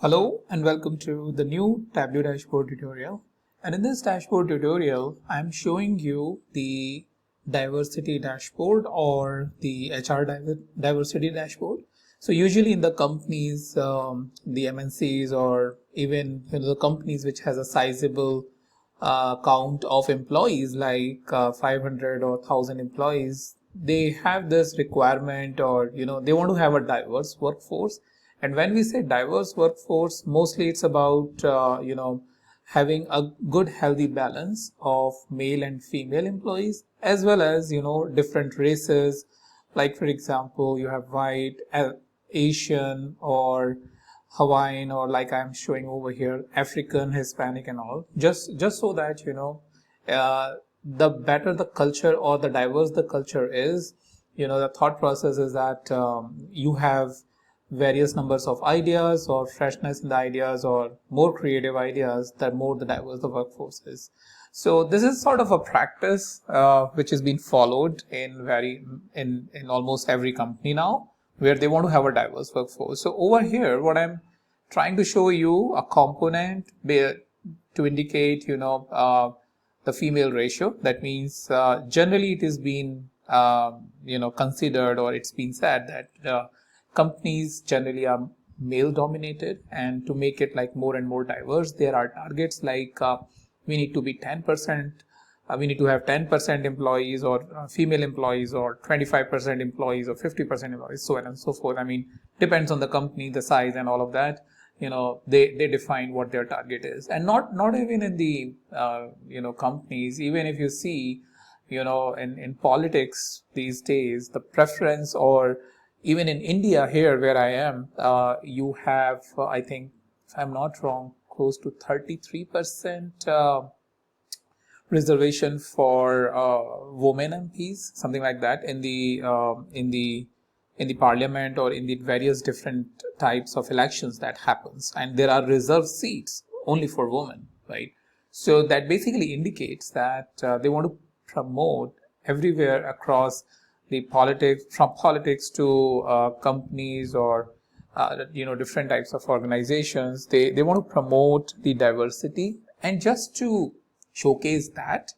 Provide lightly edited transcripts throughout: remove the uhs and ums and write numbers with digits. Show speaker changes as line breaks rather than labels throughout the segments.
Hello and welcome to the new Tableau dashboard tutorial. And in this dashboard tutorial, I'm showing you the diversity dashboard or the diversity dashboard. So usually in the companies, the MNCs or even the companies which has a sizable count of employees like 500 or 1000 employees, they have this requirement or they want to have a diverse workforce. And when we say diverse workforce, mostly it's about having a good healthy balance of male and female employees, as well as different races. Like for example, you have white, Asian, or Hawaiian, or like I'm showing over here, African, Hispanic, and all. Just so that the better the culture or the diverse the culture is, the thought process is that you have various numbers of ideas or freshness in the ideas or more creative ideas, the more the diverse the workforce is. So this is sort of a practice which has been followed in almost every company now, where they want to have a diverse workforce. So over here, what I'm trying to show you a component to indicate the female ratio. That means generally it is been considered, or it's been said that companies generally are male dominated, and to make it like more and more diverse, there are targets like we need to be 10%, we need to have 10% employees or female employees, or 25% employees, or 50% employees, so on and so forth. I mean, depends on the company, the size and all of that. They define what their target is. And not even in the companies, even if you see in politics these days, the preference, or even in India here where I am, you have, I think, if I'm not wrong, close to 33% reservation for women MPs, something like that, in the parliament or in the various different types of elections that happens. And there are reserved seats only for women, right? So that basically indicates that they want to promote everywhere across the politics, from politics to companies or different types of organizations. They want to promote the diversity. And just to showcase that,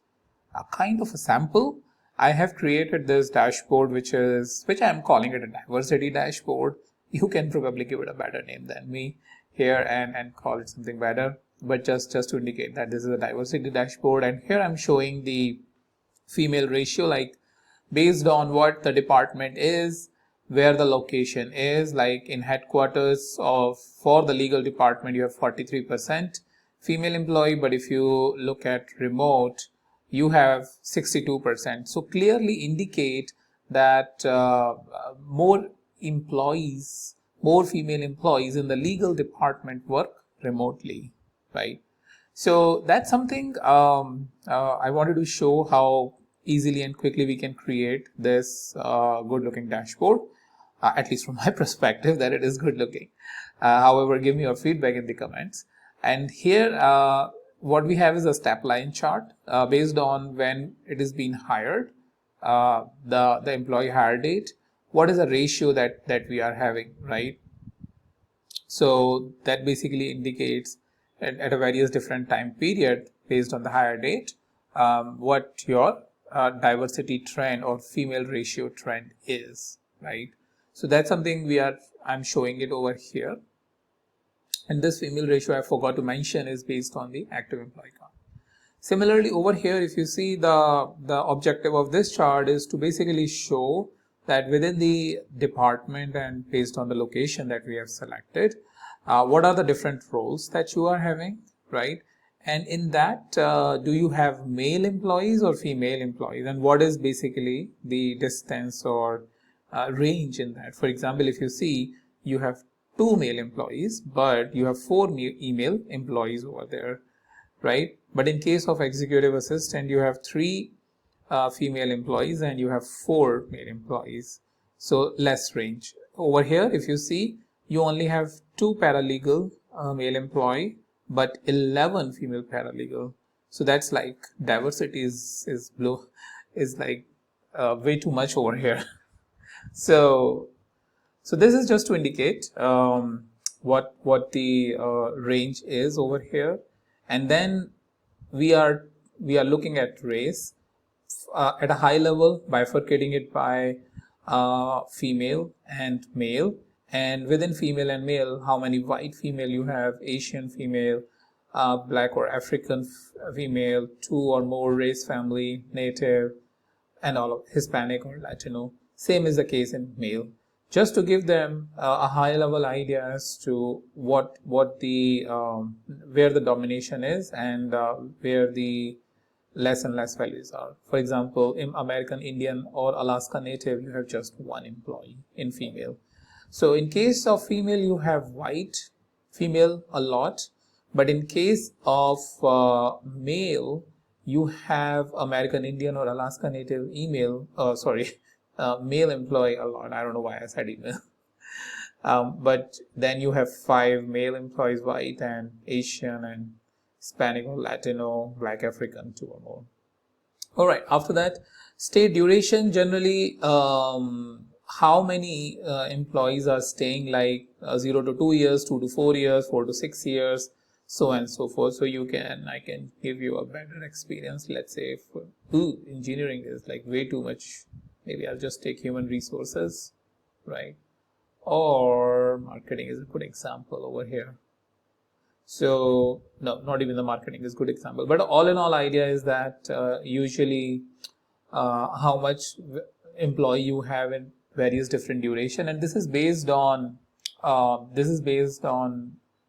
a kind of a sample, I have created this dashboard which I'm calling it a diversity dashboard. You can probably give it a better name than me here and call it something better, but just to indicate that this is a diversity dashboard. And here I'm showing the female ratio, like based on what the department is, where the location is. Like in headquarters for the legal department, you have 43% female employee, but if you look at remote, you have 62%. So clearly indicate that more female employees in the legal department work remotely, right? So that's something I wanted to show how easily and quickly we can create this good looking dashboard, at least from my perspective that it is good looking. However, give me your feedback in the comments. And here what we have is a step line chart based on when it is being hired, the employee hire date, what is the ratio that we are having, right? So that basically indicates at a various different time period based on the hire date what your diversity trend or female ratio trend is, right? So that's something I'm showing it over here. And this female ratio, I forgot to mention, is based on the active employee count. Similarly, over here, if you see, the objective of this chart is to basically show that within the department and based on the location that we have selected, what are the different roles that you are having, right? And in that, do you have male employees or female employees? And what is basically the distance or range in that? For example, if you see, you have 2 male employees, but you have 4 female employees over there, right? But in case of executive assistant, you have 3 female employees and you have 4 male employees. So less range. Over here, if you see, you only have 2 paralegal male employee, but 11 female paralegal. So that's like diversity is like way too much over here. So this is just to indicate what the range is over here, and then we are looking at race at a high level, bifurcating it by female and male, and within female and male, how many white female you have, Asian female, black or African female, 2 or more race family, native, and all of Hispanic or Latino. Same is the case in male, just to give them a high level idea as to what the where the domination is, and where the less and less values are. For example, in American Indian or Alaska Native, you have just 1 employee in female. So in case of female, you have white female a lot, but in case of male, you have American Indian or Alaska Native male employee a lot. I don't know why I said email. But then you have 5 male employees, white and Asian and Hispanic or Latino, Black, African, 2 or more. All right. After that, stay duration. Generally, how many employees are staying, like 0 to 2 years, 2 to 4 years, 4 to 6 years, so on and so forth. So I can give you a better experience. Let's say if engineering is like way too much, maybe I'll just take human resources, right? Or marketing is a good example over here. So no, not even the marketing is a good example, but all in all, idea is that usually how much employee you have in various different duration, and this is based on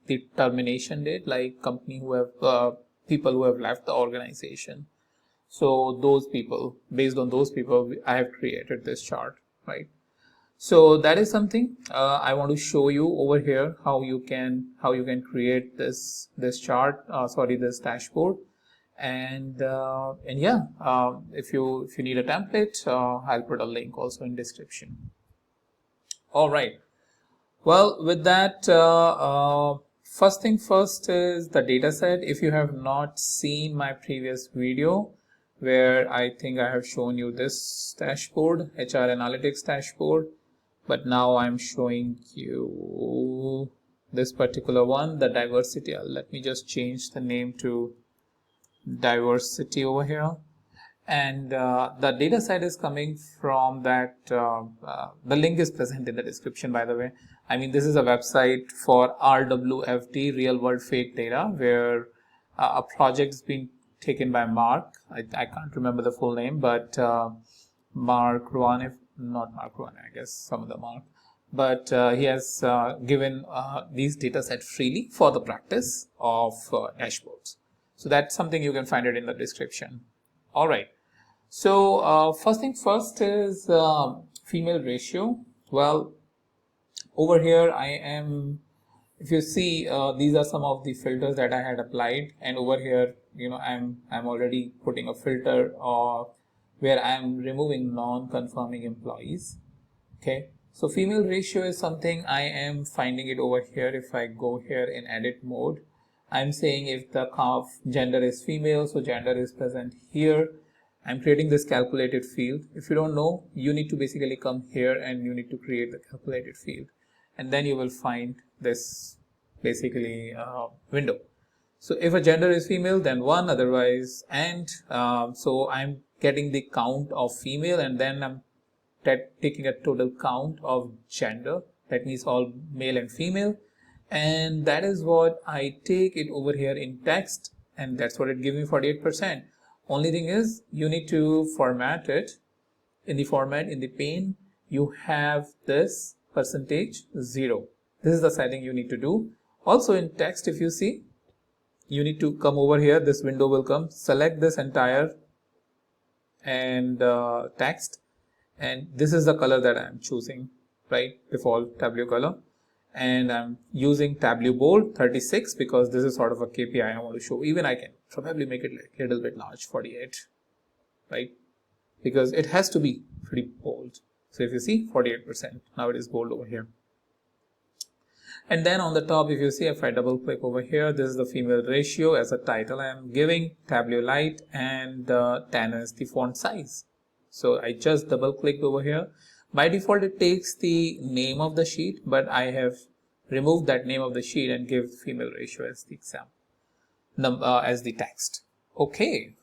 the termination date, like company who have people who have left the organization. So those people, based on those people, I have created this chart, right? So that is something I want to show you over here, how you can create this chart, this dashboard, and yeah, if you need a template, I'll put a link also in description. All right. Well, with that, first thing first is the data set. If you have not seen my previous video, where I think I have shown you this dashboard, HR analytics dashboard, but now I'm showing you this particular one, the diversity. Let me just change the name to diversity over here. And the data set is coming from that, the link is present in the description, by the way. I mean, this is a website for RWFD, real world fake data, where a project is being taken by Mark. I can't remember the full name, but Mark Ruane, not Mark Ruane, I guess some of the Mark, but he has given these data set freely for the practice of dashboards. So that's something you can find it in the description. All right. So first thing first is female ratio. Well, over here I am, if you see, these are some of the filters that I had applied, and over here, you know, I'm already putting a filter where I'm removing non-confirming employees. Okay, so female ratio is something I am finding it over here. If I go here in edit mode, I'm saying if the gender is female, so gender is present here. I'm creating this calculated field. If you don't know, you need to basically come here and you need to create the calculated field, and then you will find this basically window. So if a gender is female, then 1, otherwise, and so I'm getting the count of female, and then I'm taking a total count of gender. That means all male and female, and that is what I take it over here in text, and that's what it gives me, 48%. Only thing is, you need to format it. In the format, in the pane, you have this %0. This is the setting you need to do. Also in text, if you see, you need to come over here. This window will come. Select this entire and text, and this is the color that I'm choosing, right? Default Tableau color, and I'm using Tableau bold 36 because this is sort of a KPI I want to show. Even I can probably make it like a little bit large, 48, right? Because it has to be pretty bold. So if you see 48%, now it is bold over here. And then on the top, if you see, if I double click over here, this is the female ratio. As a title I am giving Tableau Light, and 10 is the font size. So I just double clicked over here. By default it takes the name of the sheet, but I have remove that name of the sheet and give female ratio as the example, as the text. Okay,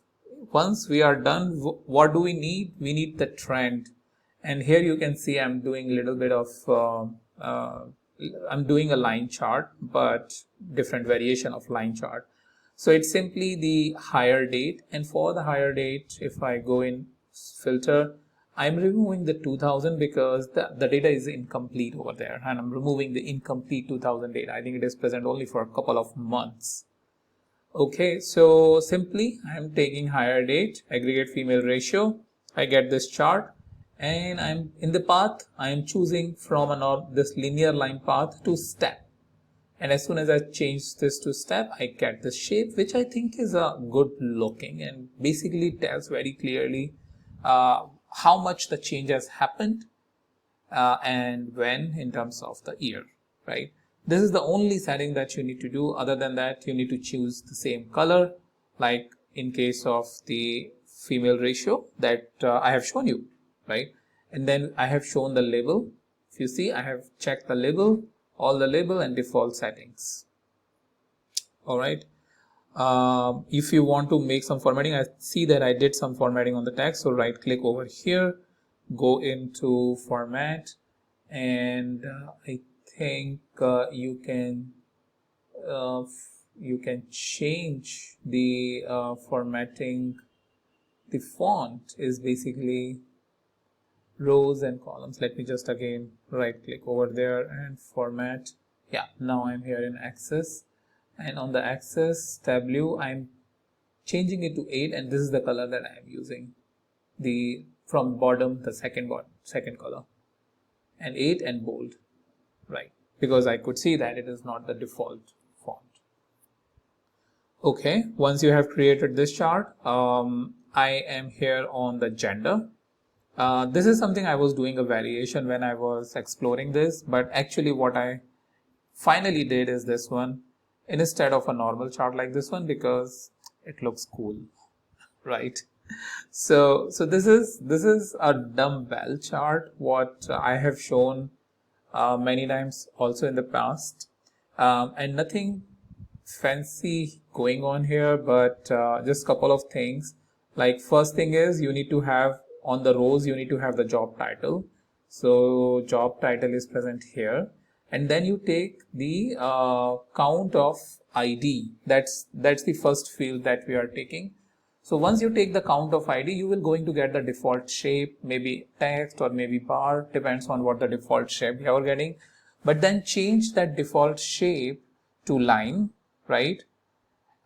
once we are done, what do we need? We need the trend. And here you can see I'm doing a little bit of I'm doing a line chart, but different variation of line chart. So it's simply the hire date, and for the hire date, if I go in filter, I'm removing the 2000 because the data is incomplete over there, and I'm removing the incomplete 2000 data. I think it is present only for a couple of months. Okay, so simply I'm taking hire date, aggregate female ratio, I get this chart, and I'm in the path, I am choosing from this linear line path to step. And as soon as I change this to step, I get this shape, which I think is a good looking and basically tells very clearly how much the change has happened and when in terms of the year, right? This is the only setting that you need to do. Other than that, you need to choose the same color, like in case of the female ratio that I have shown you, right? And then I have shown the label. If you see, I have checked the label, all the label and default settings. All right. If you want to make some formatting, I see that I did some formatting on the text. So right click over here, go into format, and I think you can change the formatting. The font is basically rows and columns. Let me just again right click over there and format. Yeah, now I'm here in Access, and on the Access Tableau I'm changing it to 8, and this is the color that I am using. From bottom, the second color, and 8 and bold, right? Because I could see that it is not the default font. Okay, once you have created this chart, I am here on the gender. This is something I was doing a variation when I was exploring this, but actually what I finally did is this one instead of a normal chart like this one, because it looks cool, right? So this is a dumbbell chart, what I have shown many times also in the past, and nothing fancy going on here, but just a couple of things. Like first thing is, you need to have on the rows, you need to have the job title. So job title is present here, and then you take the count of ID. That's the first field that we are taking. So once you take the count of ID, you will going to get the default shape, maybe text or maybe bar, depends on what the default shape you are getting. But then change that default shape to line, right?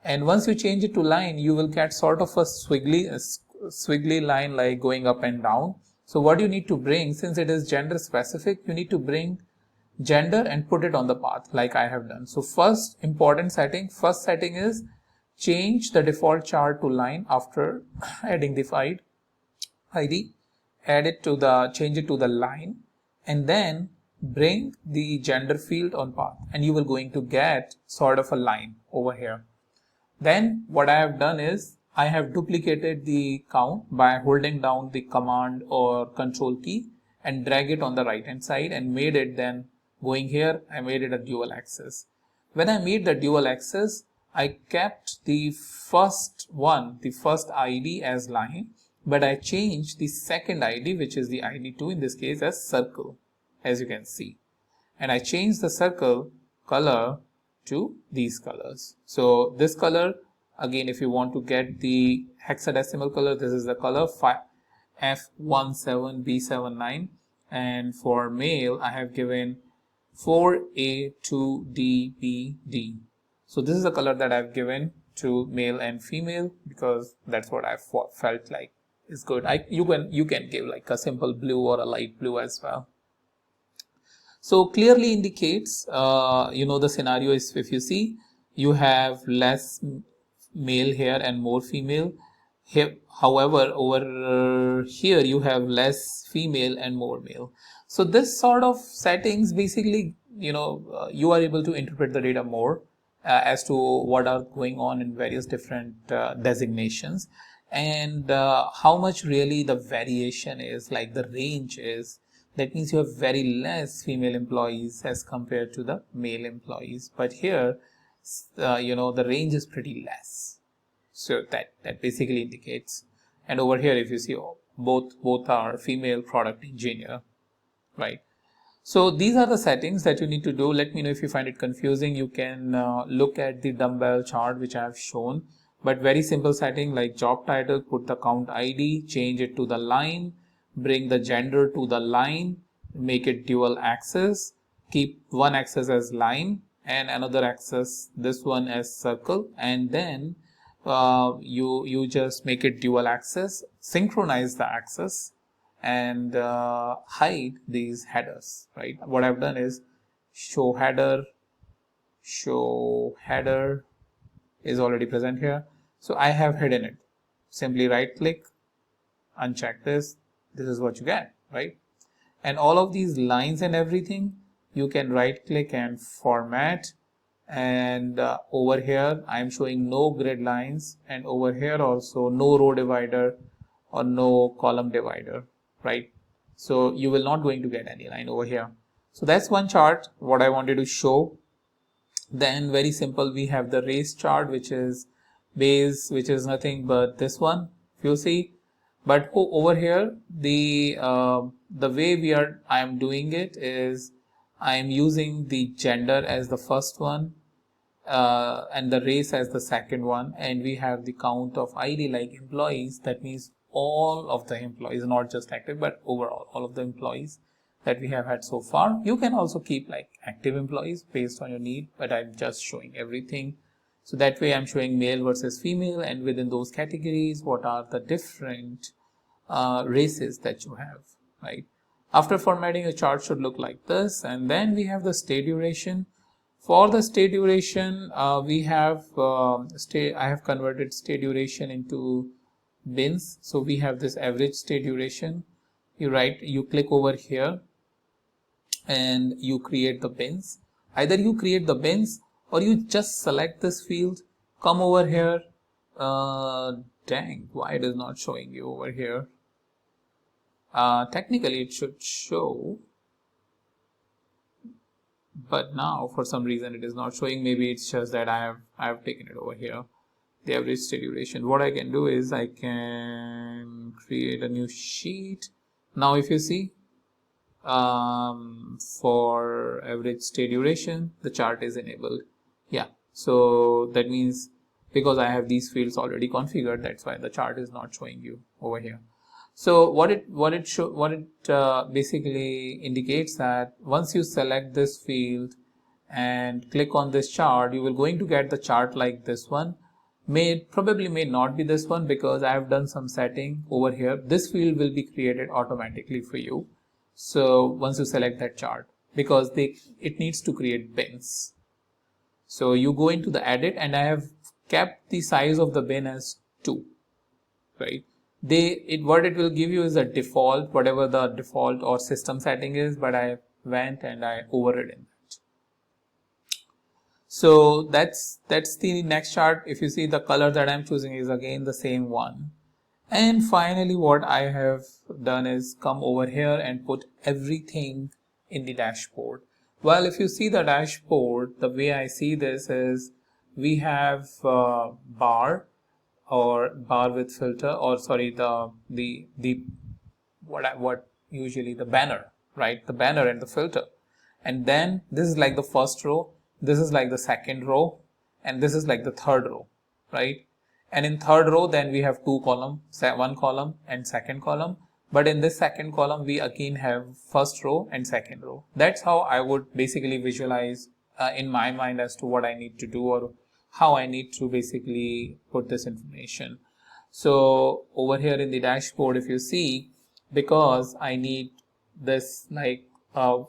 And once you change it to line, you will get sort of a squiggly line like going up and down. So what you need to bring, since it is gender specific, you need to bring gender and put it on the path like I have done. So first setting is change the default chart to line after adding the ID, change it to the line, and then bring the gender field on path, and you will going to get sort of a line over here. Then what I have done is I have duplicated the count by holding down the command or control key and drag it on the right hand side, and made it then going here, I made it a dual axis. When I made the dual axis, I kept the first ID as line, but I changed the second ID, which is the ID2 in this case, as circle, as you can see. And I changed the circle color to these colors. So this color, again, if you want to get the hexadecimal color, this is the color F17B79, and for male I have given 4A2DBD. So this is the color that I've given to male and female, because that's what I felt like is good. You can give like a simple blue or a light blue as well. So clearly indicates, the scenario is, if you see, you have less male here and more female. Here, however, over here you have less female and more male. So this sort of settings basically, you are able to interpret the data more as to what are going on in various different designations, and how much really the variation is, like the range is. That means you have very less female employees as compared to the male employees. But here, the range is pretty less. So that basically indicates. And over here, if you see, both are female product engineer, right? So these are the settings that you need to do. Let me know if you find it confusing. You can look at the dumbbell chart which I have shown, but very simple setting like job title, put the count ID, change it to the line, bring the gender to the line, make it dual axis, keep one axis as line and another axis, this one as circle, and then you just make it dual axis, synchronize the axis, and hide these headers, right? What I've done is show header is already present here, so I have hidden it. Simply right click, uncheck this is what you get, right? And all of these lines and everything you can right click and format, and over here I am showing no grid lines, and over here also no row divider or no column divider, right? So you will not going to get any line over here. So that's one chart what I wanted to show. Then very simple, we have the race chart, which is base, which is nothing but this one, if you see. But over here the way I am doing it is I am using the gender as the first one, and the race as the second one, and we have the count of ID like employees. That means all of the employees, not just active but overall all of the employees that we have had so far. You can also keep like active employees based on your need, but I'm just showing everything. So that way I'm showing male versus female, and within those categories what are the different races that you have, right? After formatting, a chart should look like this. And then we have the stay duration. For the stay duration, we have I have converted stay duration into bins. So we have this average stay duration. You click over here and you create the bins. Either you create the bins or you just select this field, come over here. Dang, why it is not showing you over here? Technically it should show, but now for some reason it is not showing. Maybe it's just that I have taken it over here, the average stay duration. What I can do is I can create a new sheet. Now if you see, for average stay duration the chart is enabled. Yeah, so that means because I have these fields already configured, that's why the chart is not showing you over here. So what it basically indicates that once you select this field and click on this chart, you will going to get the chart like this one. Probably may not be this one, because I have done some setting over here. This field will be created automatically for you. So once you select that chart, because it needs to create bins. So you go into the edit, and I have kept the size of the bin as 2, right? What it will give you is a default, whatever the default or system setting is, but I went and I overridden that. So that's the next chart. If you see, the color that I'm choosing is again the same one. And finally what I have done is come over here and put everything in the dashboard. Well, if you see the dashboard, the way I see this is we have bar with filter, or sorry, what usually the banner, right? The banner and the filter. And then this is like the first row, this is like the second row, and this is like the third row, right? And in third row then we have 2 columns, one column and second column. But in this second column we again have first row and second row. That's how I would basically visualize in my mind as to what I need to do, or how I need to basically put this information. So over here in the dashboard, if you see, because I need this like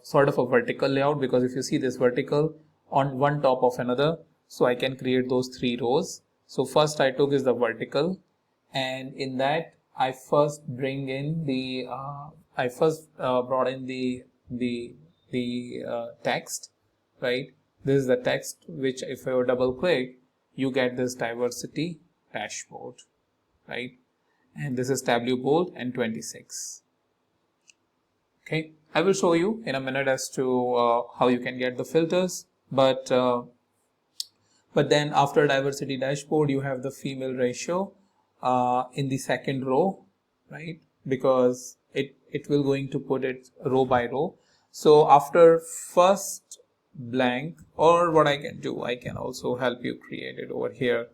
sort of a vertical layout, because if you see this vertical on one top of another, so I can create those 3 rows. So first I took is the vertical, and in that I first bring in the brought in the text, right? This is the text, which if I double click, you get this diversity dashboard, right? And this is Tableau bold and 26. Okay, I will show you in a minute as to how you can get the filters, but then after diversity dashboard, you have the female ratio in the second row, right? Because it will going to put it row by row. So after first blank, or what I can do, I can also help you create it over here.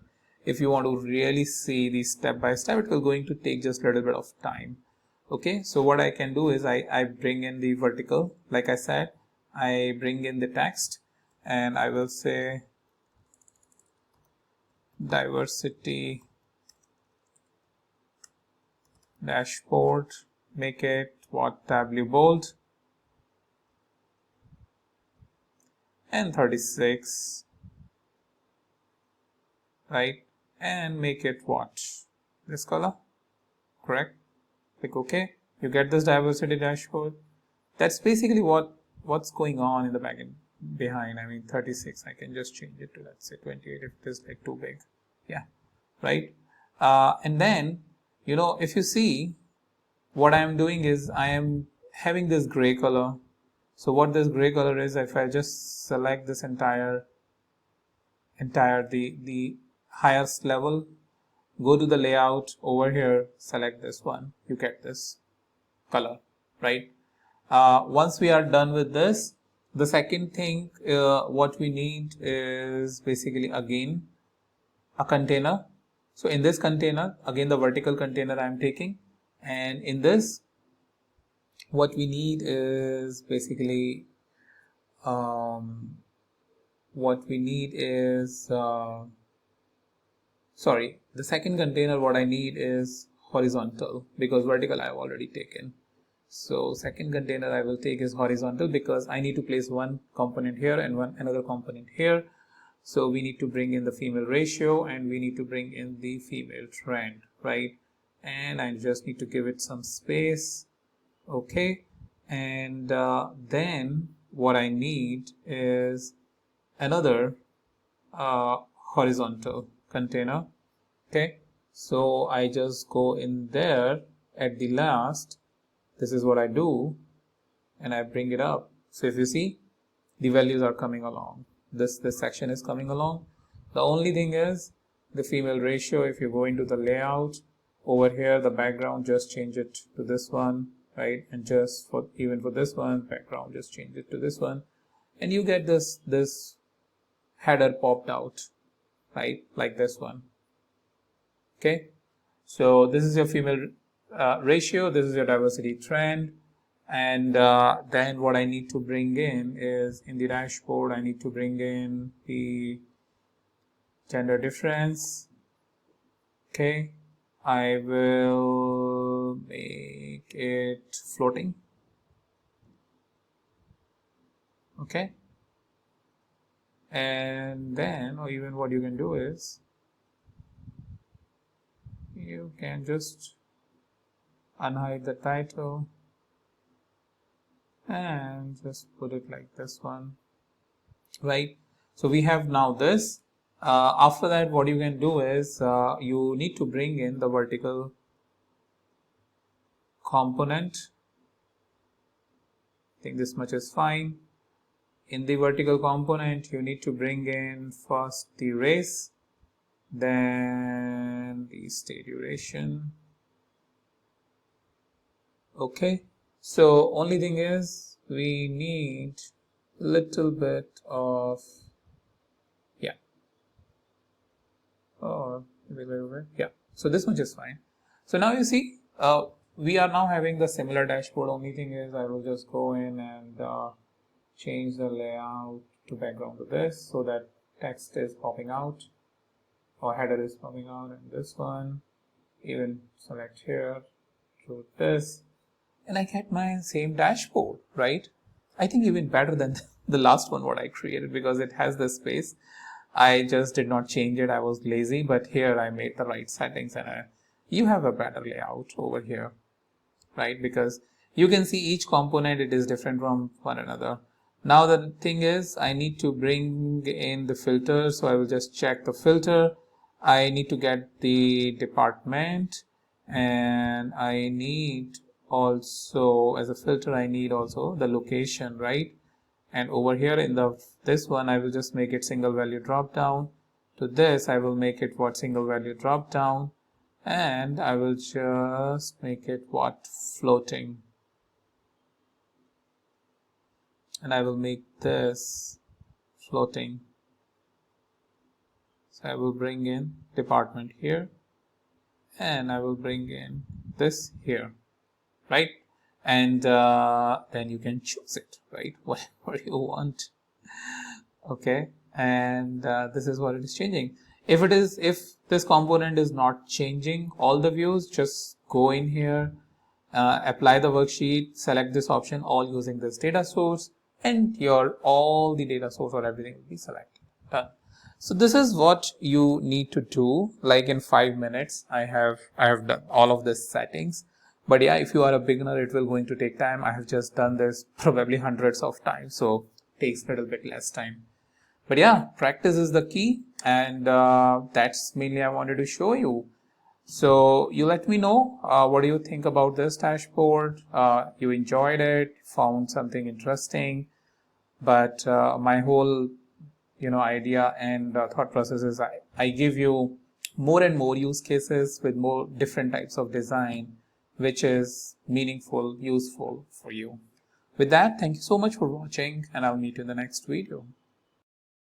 If you want to really see the step by step, it will going to take just a little bit of time. Okay, so what I can do is I bring in the vertical, like I said, I bring in the text, and I will say diversity dashboard, make it what, Tableau bold, and 36, right, and make it what, this color, correct? Click OK. You get this diversity dashboard. That's basically what's going on in the backend behind. I mean, 36, I can just change it to, let's say, 28 if it is like too big. Yeah, right. And then, you know, if you see, what I am doing is I am having this gray color. So what this gray color is, if I just select this entire the highest level, go to the layout over here, select this one, you get this color, right? Once we are done with this, the second thing what we need is basically again a container. So in this container, again the vertical container I am taking, and in this what we need is basically sorry, the second container what I need is horizontal, because vertical I have already taken. So second container I will take is horizontal, because I need to place one component here and another component here. So we need to bring in the female ratio, and we need to bring in the female trend, right? And I just need to give it some space. Okay, and then what I need is another horizontal container. Okay, so I just go in there at the last. This is what I do, and I bring it up. So if you see, the values are coming along. This section is coming along. The only thing is the female ratio. If you go into the layout over here, the background, just change it to this one, right? And just for even for this one, background, just change it to this one, and you get this header popped out, right? Like this one. Okay, so this is your female ratio, this is your diversity trend, and then what I need to bring in is, in the dashboard, I need to bring in the gender difference. Okay, I will make it floating. Okay, and then, or even what you can do is, you can just unhide the title and just put it like this one, right? So we have now this. After that, what you can do is you need to bring in the vertical component. I think this much is fine. In the vertical component, you need to bring in first the race, then the stay duration. Okay, so only thing is we need little bit of, yeah, or yeah, so this much is fine. So now you see we are now having the similar dashboard. Only thing is I will just go in and change the layout to background to this, so that text is popping out or header is popping out, and this one, even select here to this, and I get my same dashboard, right? I think even better than the last one what I created, because it has this space. I just did not change it, I was lazy, but here I made the right settings, and you have a better layout over here, right? Because you can see each component, it is different from one another. Now the thing is, I need to bring in the filter, so I will just check the filter. I need to get the department, and I need also as a filter I need also the location, right? And over here in this one I will just make it single value drop down. To this I will make it what, single value drop down, and I will just make it what, floating, and I will make this floating. So I will bring in department here, and I will bring in this here, right? And then you can choose it, right? Whatever you want. Okay, and this is what it is changing. If this component is not changing all the views, just go in here, apply the worksheet, select this option, all using this data source, and all the data source or everything will be selected. Done. So this is what you need to do. Like in 5 minutes, I have done all of this settings. But yeah, if you are a beginner, it will going to take time. I have just done this probably hundreds of times, so it takes a little bit less time. But yeah, practice is the key, and that's mainly I wanted to show you. So you let me know what do you think about this dashboard. You enjoyed it, found something interesting, but my whole idea and thought process is I give you more and more use cases with more different types of design, which is meaningful, useful for you. With that, thank you so much for watching, and I'll meet you in the next video.